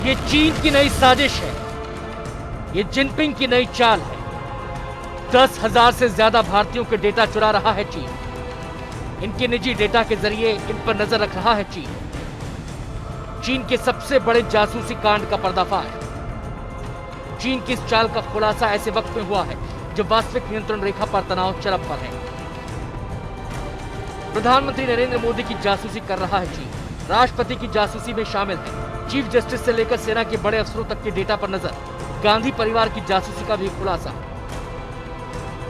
ये चीन की नई साजिश है, ये जिनपिंग की नई चाल है। 10,000 से ज्यादा भारतीयों के डेटा चुरा रहा है चीन। इनके निजी डेटा के जरिए इन पर नजर रख रहा है चीन। चीन के सबसे बड़े जासूसी कांड का पर्दाफाश। चीन की इस चाल का खुलासा ऐसे वक्त में हुआ है जब वास्तविक नियंत्रण रेखा पर तनाव चरम पर है। प्रधानमंत्री नरेंद्र मोदी की जासूसी कर रहा है चीन। राष्ट्रपति की जासूसी में शामिल है। चीफ जस्टिस से लेकर सेना के बड़े अफसरों तक के डेटा पर नजर। गांधी परिवार की जासूसी का भी खुलासा।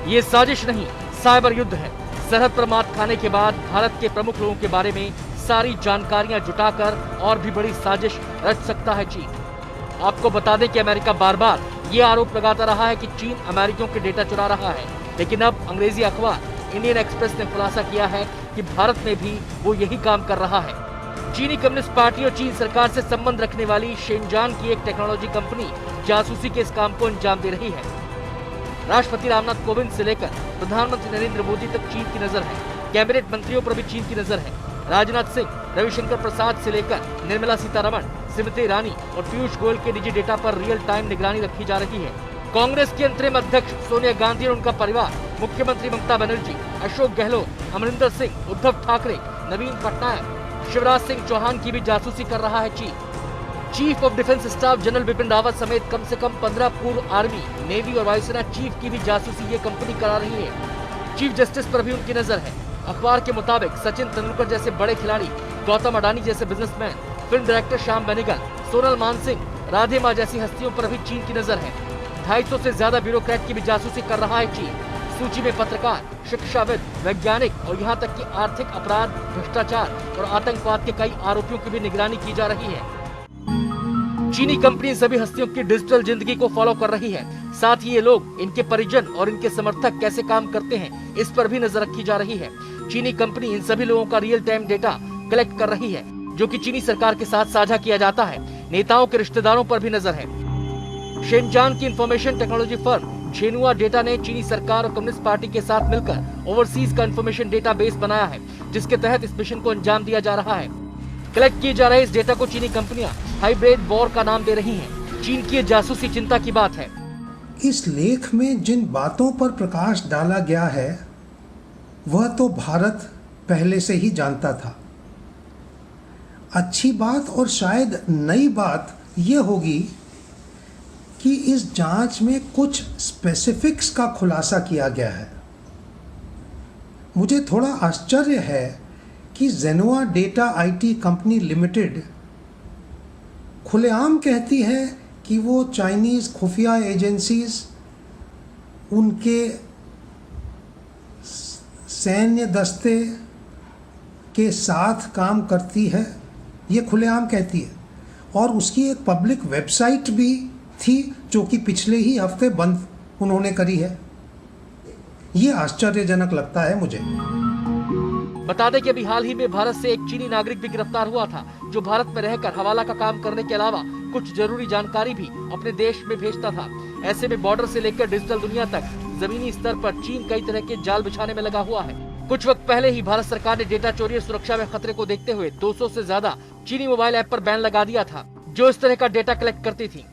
ये साजिश नहीं, साइबर युद्ध है। सरहद पर मात खाने के बाद भारत के प्रमुख लोगों के बारे में सारी जानकारियां जुटाकर और भी बड़ी साजिश रच सकता है चीन। आपको बता दें कि अमेरिका बार बार ये आरोप लगाता रहा है कि चीन अमेरिकियों के डेटा चुरा रहा है, लेकिन अब अंग्रेजी अखबार इंडियन एक्सप्रेस ने खुलासा किया है कि भारत में भी वो यही काम कर रहा है। चीनी कम्युनिस्ट पार्टी और चीन सरकार से संबंध रखने वाली शेनजान की एक टेक्नोलॉजी कंपनी जासूसी के इस काम को अंजाम दे रही है। राष्ट्रपति रामनाथ कोविंद से लेकर प्रधानमंत्री नरेंद्र मोदी तक चीन की नजर है। कैबिनेट मंत्रियों पर भी चीन की नजर है। राजनाथ सिंह, रविशंकर प्रसाद से लेकर निर्मला सीतारमण, स्मृति ईरानी और पीयूष गोयल के निजी डेटा पर रियल टाइम निगरानी रखी जा रही है। कांग्रेस की अंतरिम अध्यक्ष सोनिया गांधी और उनका परिवार, मुख्यमंत्री ममता बनर्जी, अशोक गहलोत, अमरिंदर सिंह, उद्धव ठाकरे, नवीन पटनायक, शिवराज सिंह चौहान की भी जासूसी कर रहा है चीन। Chief of defence staff general Bipin Rawat समेत कम से कम 15 पूर्व आर्मी, नेवी और वायुसेना चीफ की भी जासूसी ये कंपनी करा रही है। चीफ जस्टिस पर भी उनकी नजर है। अखबार के मुताबिक सचिन तेंदुलकर जैसे बड़े खिलाड़ी, गौतम अडानी जैसे businessman, film director Shyam Benegal, Sonal Mansingh, Radhe मां जैसी हस्तियों पर भी चीन की नजर है। 250 से ज्यादा ब्यूरोक्रेट की भी जासूसी कर रहा है चीन। सूची में पत्रकार, शिक्षाविद, वैज्ञानिक और यहाँ तक कि आर्थिक अपराध, भ्रष्टाचार और आतंकवाद के कई आरोपियों की भी निगरानी की जा रही है। चीनी कंपनी सभी हस्तियों की डिजिटल जिंदगी को फॉलो कर रही है। साथ ही ये लोग, इनके परिजन और इनके समर्थक कैसे काम करते हैं, इस पर भी नजर रखी जा रही है। चीनी कंपनी इन सभी लोगों का रियल टाइम डेटा कलेक्ट कर रही है, जो कि चीनी सरकार के साथ साझा किया जाता है। नेताओं के रिश्तेदारों पर भी नजर है। शेनजान की information technology firm Zhenhua data ने चीनी सरकार और कम्युनिस्ट पार्टी के साथ मिलकर ओवरसीज का इंफॉर्मेशन डेटा बेस बनाया है, जिसके तहत इस मिशन को अंजाम दिया जा रहा है। कलेक्ट किए जा रहे इस डेटा को चीनी कंपनियां हाइब्रिड वॉर का नाम दे रही हैं। चीन की जासूसी चिंता की बात है। इस लेख में जिन बातों पर प्रकाश डाला गया है वह तो भारत पहले से ही जानता था। अच्छी बात और शायद नई बात यह होगी कि इस जांच में कुछ स्पेसिफिक्स का खुलासा किया गया है। मुझे थोड़ा आश्चर्य है कि जेनुआ डेटा आईटी कंपनी लिमिटेड खुलेआम कहती है कि वो चाइनीज़ खुफिया एजेंसीज, उनके सैन्य दस्ते के साथ काम करती है। ये खुलेआम कहती है और उसकी एक पब्लिक वेबसाइट भी थी जो कि पिछले ही हफ्ते बंद उन्होंने करी है। ये आश्चर्यजनक लगता है मुझे। बता दें कि अभी हाल ही में भारत से एक चीनी नागरिक भी गिरफ्तार हुआ था, जो भारत में रहकर हवाला का काम करने के अलावा कुछ जरूरी जानकारी भी अपने देश में भेजता था। ऐसे में बॉर्डर से लेकर डिजिटल दुनिया तक जमीनी स्तर पर चीन कई तरह के जाल बिछाने में लगा हुआ है। कुछ वक्त पहले ही भारत सरकार ने डेटा चोरी और सुरक्षा में खतरे को देखते हुए 200 से ज्यादा चीनी मोबाइल ऐप पर बैन लगा दिया था, जो इस तरह का डेटा कलेक्ट करती थी।